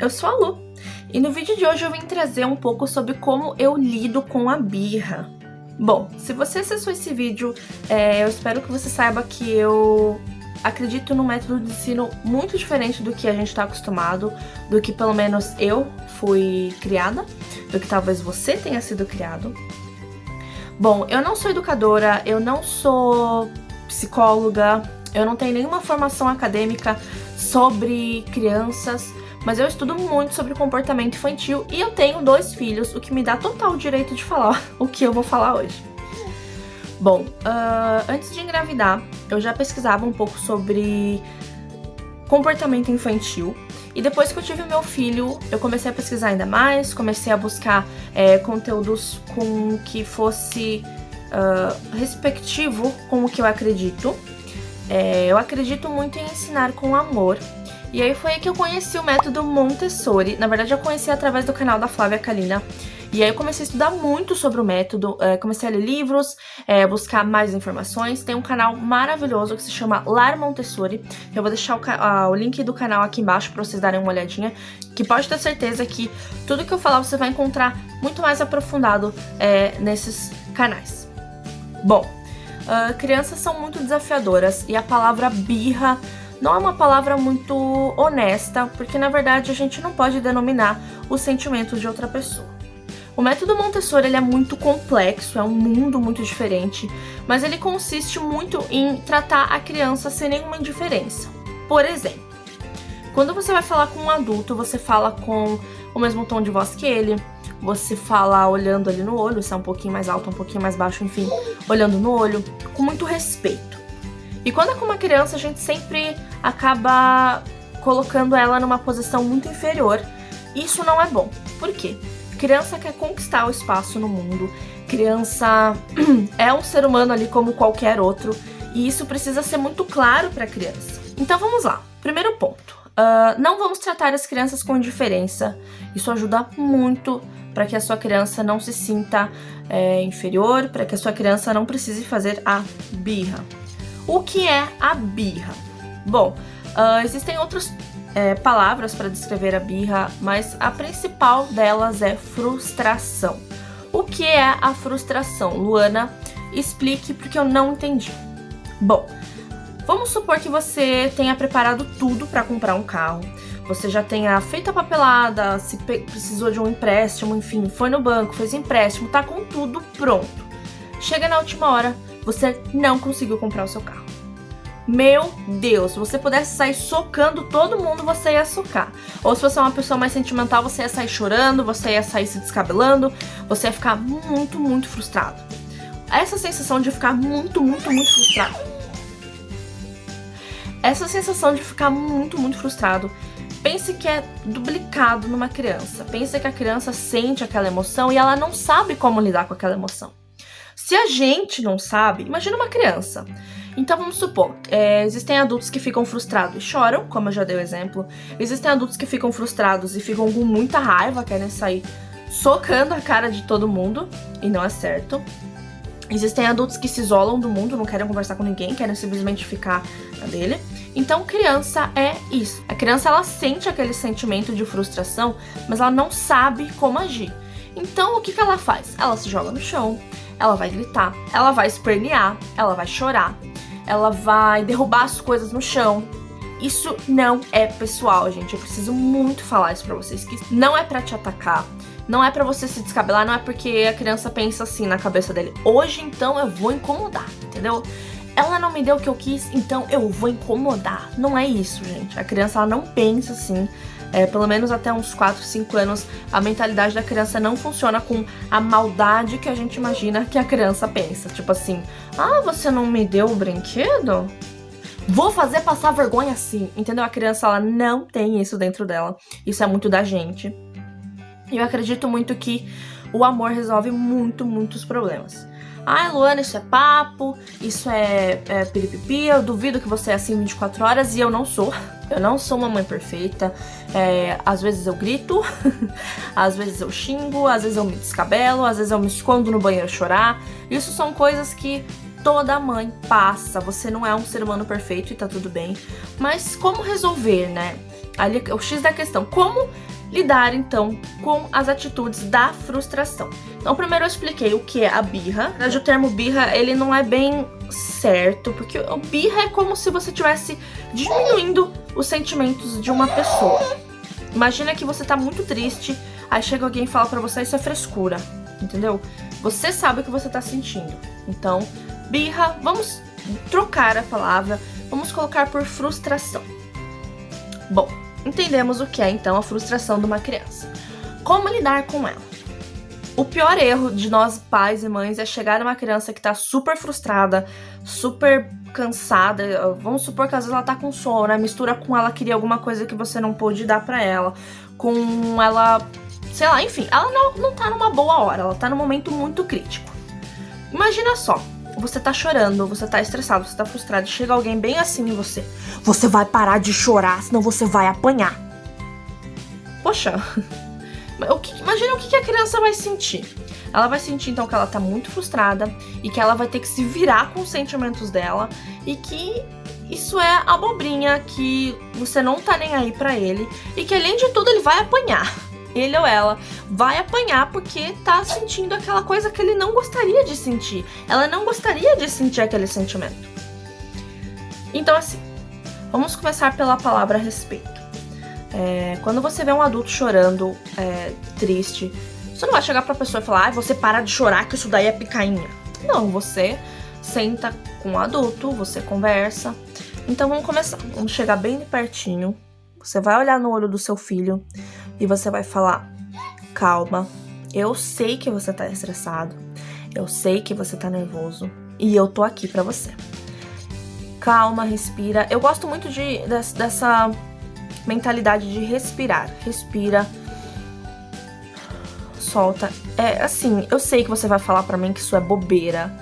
eu sou a Lu, e no vídeo de hoje eu vim trazer um pouco sobre como eu lido com a birra. Bom, se você acessou esse vídeo, eu espero que você saiba que eu acredito num método de ensino muito diferente do que a gente está acostumado, do que pelo menos eu fui criada, do que talvez você tenha sido criado. Bom, eu não sou educadora, eu não sou psicóloga, eu não tenho nenhuma formação acadêmica sobre crianças, mas eu estudo muito sobre comportamento infantil e eu tenho 2 filhos, o que me dá total direito de falar o que eu vou falar hoje. Bom, antes de engravidar, eu já pesquisava um pouco sobre comportamento infantil. E depois que eu tive meu filho, eu comecei a pesquisar ainda mais, comecei a buscar conteúdos com que fosse respectivo com o que eu acredito. Eu acredito muito em ensinar com amor. E aí foi aí que eu conheci o método Montessori. Na verdade, eu conheci através do canal da Flávia Kalina. E aí eu comecei a estudar muito sobre o método, comecei a ler livros, buscar mais informações. Tem um canal maravilhoso que se chama Lar Montessori. Eu vou deixar o link do canal aqui embaixo para vocês darem uma olhadinha, que pode ter certeza que tudo que eu falar você vai encontrar muito mais aprofundado nesses canais. Bom, crianças são muito desafiadoras e a palavra birra não é uma palavra muito honesta, porque na verdade a gente não pode denominar os sentimentos de outra pessoa. O método Montessori ele é muito complexo, é um mundo muito diferente, mas ele consiste muito em tratar a criança sem nenhuma indiferença. Por exemplo, quando você vai falar com um adulto, você fala com o mesmo tom de voz que ele, você fala olhando ali no olho, se é um pouquinho mais alto, um pouquinho mais baixo, enfim, olhando no olho, com muito respeito. E quando é com uma criança, a gente sempre acaba colocando ela numa posição muito inferior. Isso não é bom. Por quê? Criança quer conquistar o espaço no mundo, criança é um ser humano ali como qualquer outro, e isso precisa ser muito claro para a criança. Então vamos lá, primeiro ponto, não vamos tratar as crianças com indiferença, isso ajuda muito para que a sua criança não se sinta inferior, para que a sua criança não precise fazer a birra. O que é a birra? Bom, existem outras palavras para descrever a birra, mas a principal delas é frustração. O que é a frustração? Luana, explique porque eu não entendi. Bom, vamos supor que você tenha preparado tudo para comprar um carro, você já tenha feito a papelada, se precisou de um empréstimo, enfim, foi no banco, fez empréstimo, tá com tudo pronto. Chega na última hora, você não conseguiu comprar o seu carro. Meu Deus, se você pudesse sair socando todo mundo, você ia socar. Ou se você é uma pessoa mais sentimental, você ia sair chorando, você ia sair se descabelando, você ia ficar muito, muito frustrado. Essa sensação de ficar muito, muito, muito frustrado. Essa sensação de ficar muito, muito frustrado, pense que é duplicado numa criança. Pense que a criança sente aquela emoção e ela não sabe como lidar com aquela emoção. Se a gente não sabe, imagina uma criança. Então vamos supor, existem adultos que ficam frustrados e choram, como eu já dei o exemplo. Existem adultos que ficam frustrados e ficam com muita raiva, querem sair socando a cara de todo mundo, e não é certo. Existem adultos que se isolam do mundo, não querem conversar com ninguém, querem simplesmente ficar na dele. Então criança é isso. A criança ela sente aquele sentimento de frustração, mas ela não sabe como agir. Então o que ela faz? Ela se joga no chão, ela vai gritar, ela vai espernear, ela vai chorar, ela vai derrubar as coisas no chão. Isso não é pessoal, gente. Eu preciso muito falar isso pra vocês, que não é pra te atacar, não é pra você se descabelar, não é porque a criança pensa assim na cabeça dele: hoje então eu vou incomodar, entendeu? Ela não me deu o que eu quis, então eu vou incomodar. Não é isso, gente. A criança ela não pensa assim. Pelo menos até uns 4, 5 anos, a mentalidade da criança não funciona com a maldade que a gente imagina que a criança pensa. Tipo assim, ah, você não me deu o brinquedo? Vou fazer passar vergonha assim, entendeu? A criança, ela não tem isso dentro dela. Isso é muito da gente. E eu acredito muito que o amor resolve muitos problemas. Ai, Luana, isso é papo, isso é piripipi, eu duvido que você é assim 24 horas e eu não sou. Eu não sou uma mãe perfeita. Às vezes eu grito, às vezes eu xingo, às vezes eu me descabelo, às vezes eu me escondo no banheiro chorar. Isso são coisas que toda mãe passa. Você não é um ser humano perfeito e tá tudo bem. Mas como resolver, né? Ali o X da questão, como lidar, então, com as atitudes da frustração. Então, primeiro eu expliquei o que é a birra. Mas o termo birra, ele não é bem certo, porque o birra é como se você estivesse diminuindo os sentimentos de uma pessoa. Imagina que você tá muito triste, aí chega alguém e fala pra você, isso é frescura, entendeu? Você sabe o que você tá sentindo. Então, birra, vamos trocar a palavra, vamos colocar por frustração. Bom, entendemos o que é, então, a frustração de uma criança. Como lidar com ela? O pior erro de nós pais e mães é chegar numa criança que tá super frustrada, super cansada. Vamos supor que às vezes ela tá com sono, né? Mistura com ela queria alguma coisa que você não pôde dar pra ela, com ela, sei lá, enfim, ela não tá numa boa hora, ela tá num momento muito crítico. Imagina só, você tá chorando, você tá estressado, você tá frustrado, chega alguém bem assim em você. Você vai parar de chorar, senão você vai apanhar. Poxa, imagina o que a criança vai sentir. Ela vai sentir então que ela tá muito frustrada e que ela vai ter que se virar com os sentimentos dela e que isso é abobrinha, que você não tá nem aí pra ele e que além de tudo ele vai apanhar. Ele ou ela vai apanhar porque tá sentindo aquela coisa que ele não gostaria de sentir. Ela não gostaria de sentir aquele sentimento. Então assim, vamos começar pela palavra respeito. Quando você vê um adulto chorando, triste, você não vai chegar pra pessoa e falar, você para de chorar que isso daí é picainha. Não, você senta com o adulto, você conversa. Então vamos começar, vamos chegar bem de pertinho. Você vai olhar no olho do seu filho e você vai falar, calma, eu sei que você tá estressado, eu sei que você tá nervoso e eu tô aqui pra você. Calma, respira. Eu gosto muito dessa mentalidade de respirar. Respira, solta. Assim, eu sei que você vai falar pra mim que isso é bobeira,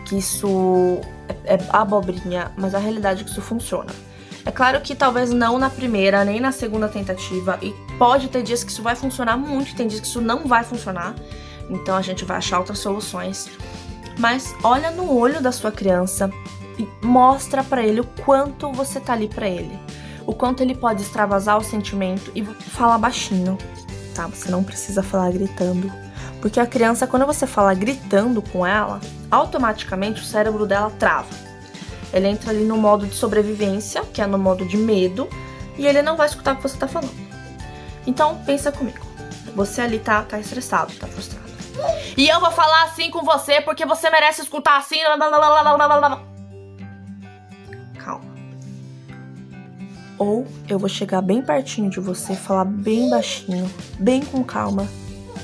que isso é abobrinha, mas a realidade é que isso funciona. É claro que talvez não na primeira, nem na segunda tentativa, e pode ter dias que isso vai funcionar muito, tem dias que isso não vai funcionar, então a gente vai achar outras soluções. Mas olha no olho da sua criança e mostra pra ele o quanto você tá ali pra ele. O quanto ele pode extravasar o sentimento e falar baixinho, tá? Você não precisa falar gritando. Porque a criança, quando você fala gritando com ela, automaticamente o cérebro dela trava. Ele entra ali no modo de sobrevivência, que é no modo de medo, e ele não vai escutar o que você tá falando. Então, pensa comigo. Você ali tá estressado, tá frustrado. E eu vou falar assim com você porque você merece escutar assim. Calma. Ou eu vou chegar bem pertinho de você, falar bem baixinho, bem com calma.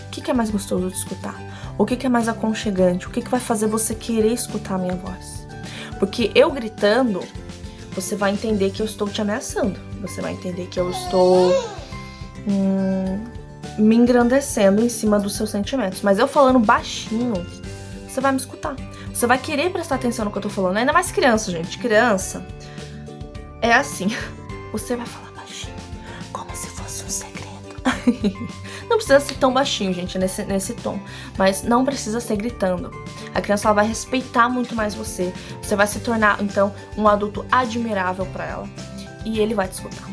O que é mais gostoso de escutar? O que é mais aconchegante? O que vai fazer você querer escutar a minha voz? Porque eu gritando, você vai entender que eu estou te ameaçando. Você vai entender que eu estou me engrandecendo em cima dos seus sentimentos. Mas eu falando baixinho, você vai me escutar. Você vai querer prestar atenção no que eu tô falando. Ainda mais criança, gente. Criança é assim. Você vai falar baixinho, como se fosse um segredo. Não precisa ser tão baixinho, gente, nesse tom. Mas não precisa ser gritando. A criança ela vai respeitar muito mais você. Você vai se tornar, então, um adulto admirável pra ela. E ele vai te escutar.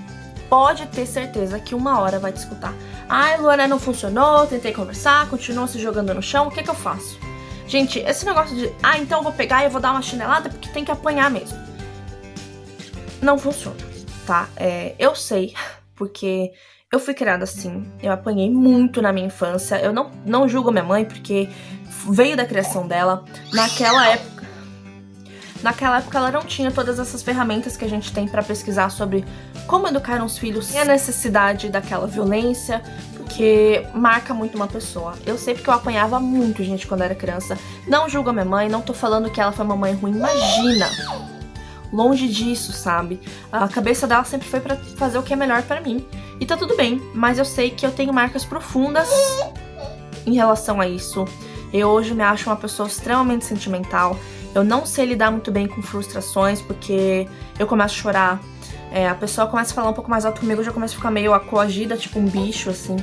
Pode ter certeza que uma hora vai te escutar. Ai, Luana, não funcionou, tentei conversar, continuou se jogando no chão, o que eu faço? Gente, esse negócio de, então eu vou pegar e eu vou dar uma chinelada porque tem que apanhar mesmo. Não funciona, tá? Eu sei, porque eu fui criada assim, eu apanhei muito na minha infância. Eu não julgo minha mãe porque veio da criação dela. Naquela época ela não tinha todas essas ferramentas que a gente tem pra pesquisar sobre como educar uns filhos sem a necessidade daquela violência, porque marca muito uma pessoa. Eu sei porque eu apanhava muito, gente, quando era criança. Não julgo a minha mãe, não tô falando que ela foi uma mãe ruim, imagina! Longe disso, sabe? A cabeça dela sempre foi pra fazer o que é melhor pra mim. E tá tudo bem, mas eu sei que eu tenho marcas profundas em relação a isso. Eu hoje me acho uma pessoa extremamente sentimental. Eu não sei lidar muito bem com frustrações, porque eu começo a chorar. A pessoa começa a falar um pouco mais alto comigo, eu já começo a ficar meio coagida, tipo um bicho, assim.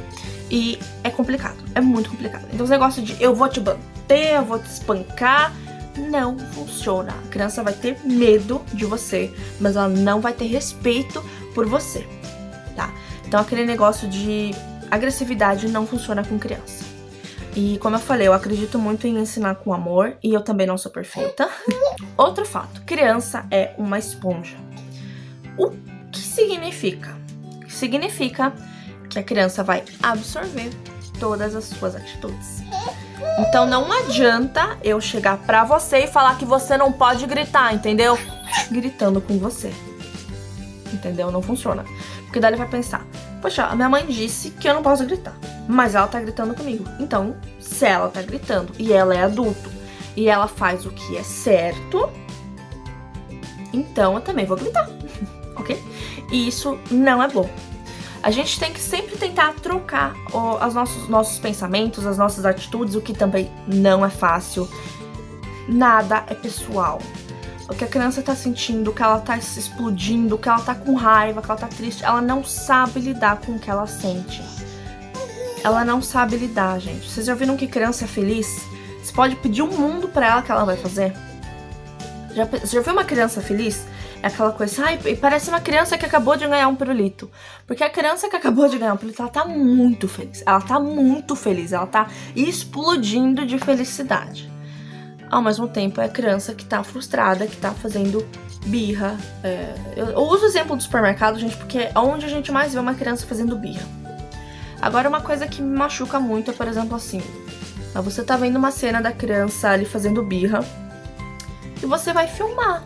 E é complicado, é muito complicado. Então os negócios de eu vou te bater, eu vou te espancar, não funciona. A criança vai ter medo de você, mas ela não vai ter respeito por você, tá? Então aquele negócio de agressividade não funciona com criança. E como eu falei, eu acredito muito em ensinar com amor e eu também não sou perfeita. Outro fato, criança é uma esponja. O que significa? Significa que a criança vai absorver todas as suas atitudes. Então não adianta eu chegar pra você e falar que você não pode gritar, entendeu? Gritando com você. Entendeu? Não funciona. Porque daí ele vai pensar, poxa, a minha mãe disse que eu não posso gritar, mas ela tá gritando comigo. Então, se ela tá gritando e ela é adulto e ela faz o que é certo, então eu também vou gritar, ok? E isso não é bom. A gente tem que sempre tentar trocar os nossos pensamentos, as nossas atitudes, o que também não é fácil. Nada é pessoal. O que a criança tá sentindo, o que ela tá se explodindo, o que ela tá com raiva, o que ela tá triste, ela não sabe lidar com o que ela sente. Ela não sabe lidar, gente. Vocês já viram que criança é feliz? Você pode pedir um mundo pra ela que ela vai fazer. Já viu uma criança feliz? É aquela coisa, ai, parece uma criança que acabou de ganhar um pirulito. Porque a criança que acabou de ganhar um pirulito, ela tá muito feliz. Ela tá muito feliz, ela tá explodindo de felicidade. Ao mesmo tempo, é a criança que tá frustrada, que tá fazendo birra. Eu uso o exemplo do supermercado, gente, porque é onde a gente mais vê uma criança fazendo birra. Agora, uma coisa que me machuca muito é, por exemplo, assim, você tá vendo uma cena da criança ali fazendo birra e você vai filmar.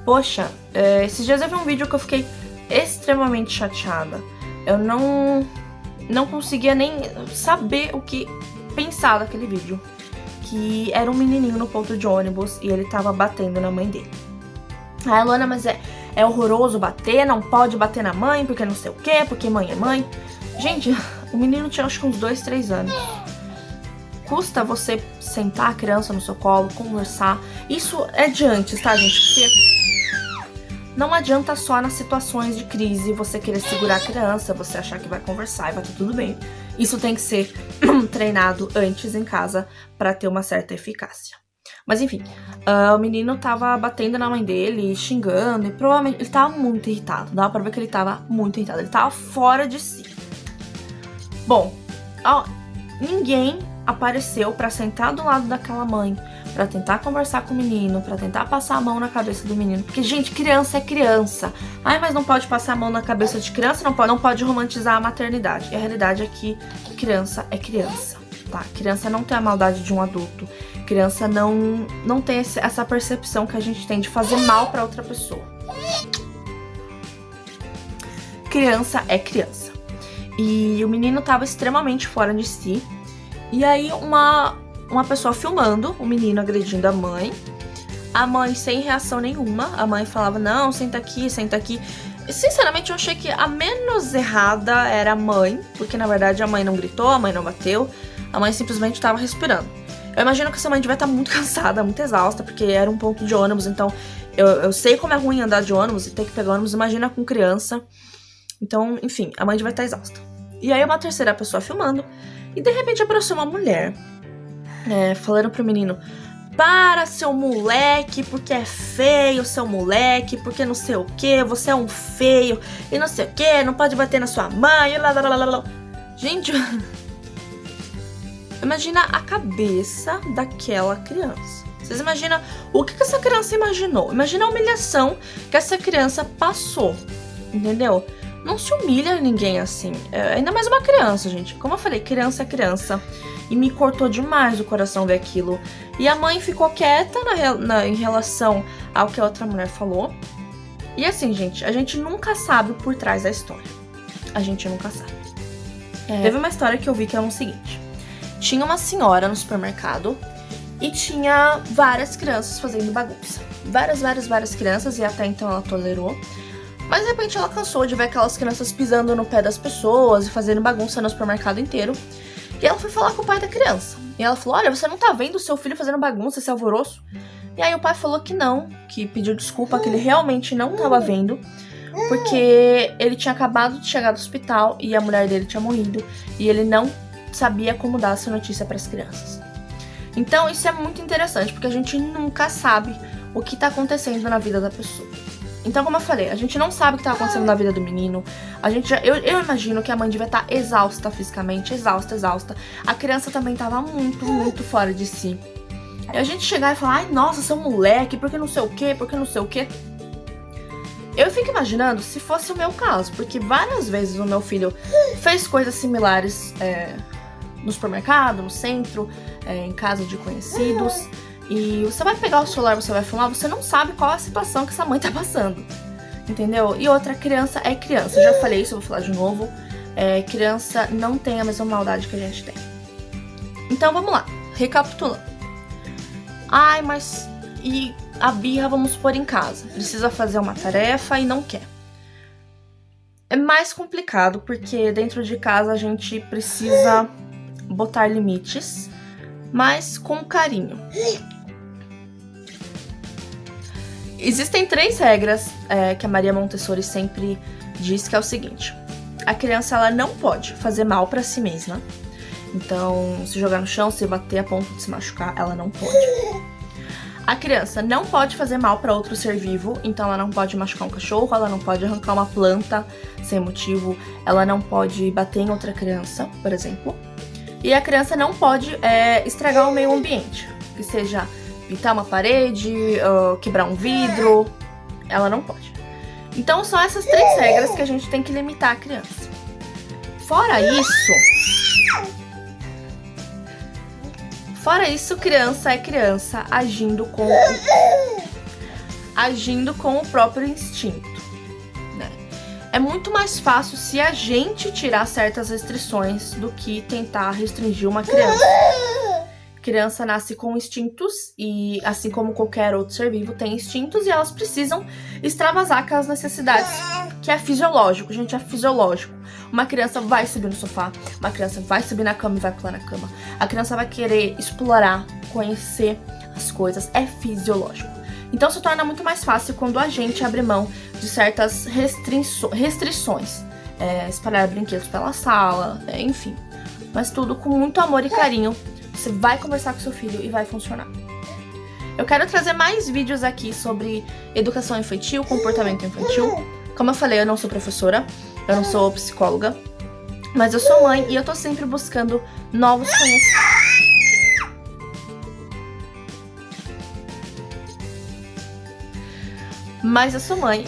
Poxa, esses dias eu vi um vídeo que eu fiquei extremamente chateada. Eu não conseguia nem saber o que pensar daquele vídeo. Que era um menininho no ponto de ônibus e ele tava batendo na mãe dele. Ai, Luana, mas é horroroso bater, não pode bater na mãe, porque não sei o quê, porque mãe é mãe. Gente, o menino tinha acho que uns 2, 3 anos. Custa você sentar a criança no seu colo, conversar. Isso é de antes, tá, gente? Porque não adianta só nas situações de crise você querer segurar a criança, você achar que vai conversar e vai tudo bem. Isso tem que ser treinado antes em casa pra ter uma certa eficácia. Mas enfim, o menino tava batendo na mãe dele, xingando, e provavelmente ele tava muito irritado. Dava pra ver que ele tava muito irritado, ele tava fora de si. Bom, ninguém apareceu pra sentar do lado daquela mãe, pra tentar conversar com o menino, pra tentar passar a mão na cabeça do menino. Porque, gente, criança é criança. Ai, mas não pode passar a mão na cabeça de criança, não pode romantizar a maternidade. E a realidade é que criança é criança, tá? Criança não tem a maldade de um adulto. Criança não tem essa percepção que a gente tem de fazer mal pra outra pessoa. Criança é criança. E o menino tava extremamente fora de si. E aí uma pessoa filmando o menino agredindo a mãe sem reação nenhuma. A mãe falava, não, senta aqui, senta aqui. E, sinceramente, eu achei que a menos errada era a mãe, porque na verdade a mãe não gritou, a mãe não bateu, a mãe simplesmente estava respirando. Eu imagino que essa mãe devia estar muito cansada, muito exausta, porque era um ponto de ônibus, então eu sei como é ruim andar de ônibus e ter que pegar ônibus, imagina com criança. Então, enfim, a mãe devia estar exausta. E aí uma terceira pessoa filmando, e de repente apareceu uma mulher falando pro menino, para, seu moleque, porque é feio, seu moleque, porque não sei o que, você é um feio, e não sei o que, não pode bater na sua mãe, lá. Gente, imagina a cabeça daquela criança. Vocês imaginam o que essa criança imaginou? Imagina a humilhação que essa criança passou, entendeu? Não se humilha ninguém assim, ainda mais uma criança, gente. Como eu falei, criança é criança. E me cortou demais o coração ver aquilo. E a mãe ficou quieta em relação ao que a outra mulher falou. E assim, gente, a gente nunca sabe por trás da história. A gente nunca sabe. Teve uma história que eu vi que é o seguinte. Tinha uma senhora no supermercado e tinha várias crianças fazendo bagunça. Várias crianças, e até então ela tolerou. Mas de repente ela cansou de ver aquelas crianças pisando no pé das pessoas e fazendo bagunça no supermercado inteiro. E ela foi falar com o pai da criança. E ela falou, olha, você não tá vendo o seu filho fazendo bagunça, esse alvoroço? E aí o pai falou que não, que pediu desculpa, que ele realmente não tava vendo, porque ele tinha acabado de chegar do hospital e a mulher dele tinha morrido. E ele não sabia como dar essa notícia para as crianças. Então isso é muito interessante, porque a gente nunca sabe o que tá acontecendo na vida da pessoa. Então, como eu falei, a gente não sabe o que tá acontecendo na vida do menino. Eu imagino que a mãe devia estar exausta fisicamente, exausta. A criança também tava muito fora de si. E a gente chegar e falar, ai, nossa, seu moleque, porque não sei o quê, porque não sei o quê. Eu fico imaginando se fosse o meu caso, porque várias vezes o meu filho fez coisas similares no supermercado, no centro, em casa de conhecidos. E você vai pegar o celular, você vai filmar, você não sabe qual é a situação que essa mãe tá passando. Entendeu? E outra, criança é criança. Eu já falei isso, eu vou falar de novo. Criança não tem a mesma maldade que a gente tem. Então vamos lá, recapitulando. Ai, mas e a birra, vamos supor, em casa. Precisa fazer uma tarefa e não quer. É mais complicado, porque dentro de casa a gente precisa botar limites, mas com carinho. Existem 3 regras que a Maria Montessori sempre diz, que é o seguinte. A criança, ela não pode fazer mal pra si mesma. Então, se jogar no chão, se bater a ponto de se machucar, ela não pode. A criança não pode fazer mal pra outro ser vivo. Então, ela não pode machucar um cachorro, ela não pode arrancar uma planta sem motivo, ela não pode bater em outra criança, por exemplo. E a criança não pode estragar o meio ambiente, que seja pintar uma parede, quebrar um vidro, ela não pode. Então são essas 3 regras que a gente tem que limitar a criança. Fora isso, criança é criança agindo com o próprio instinto, né? É muito mais fácil se a gente tirar certas restrições do que tentar restringir uma criança. Criança nasce com instintos e, assim como qualquer outro ser vivo, tem instintos e elas precisam extravasar aquelas necessidades, que é fisiológico, gente, é fisiológico. Uma criança vai subir no sofá, uma criança vai subir na cama e vai pular na cama. A criança vai querer explorar, conhecer as coisas, é fisiológico. Então se torna muito mais fácil quando a gente abre mão de certas restrições. Espalhar brinquedos pela sala, enfim. Mas tudo com muito amor e carinho. Você vai conversar com seu filho e vai funcionar. Eu quero trazer mais vídeos aqui sobre educação infantil, comportamento infantil. Como eu falei, eu não sou professora, eu não sou psicóloga, mas eu sou mãe e eu tô sempre buscando novos conhecimentos. Mas eu sou mãe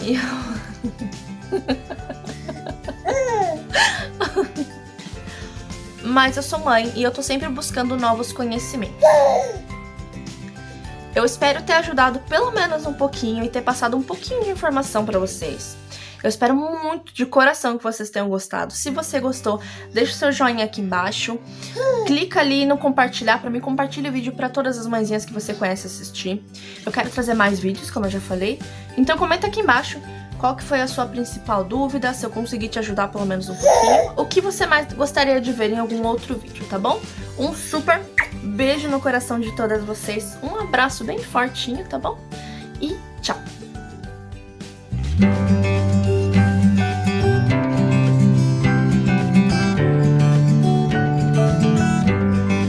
e eu tô sempre buscando novos conhecimentos. Eu espero ter ajudado pelo menos um pouquinho e ter passado um pouquinho de informação pra vocês. Eu espero muito de coração que vocês tenham gostado. Se você gostou, deixa o seu joinha aqui embaixo. Clica ali no compartilhar pra mim. Compartilha o vídeo pra todas as mãezinhas que você conhece assistir. Eu quero trazer mais vídeos, como eu já falei. Então comenta aqui embaixo qual que foi a sua principal dúvida, se eu consegui te ajudar pelo menos um pouquinho. O que você mais gostaria de ver em algum outro vídeo, tá bom? Um super beijo no coração de todas vocês. Um abraço bem fortinho, tá bom? E tchau!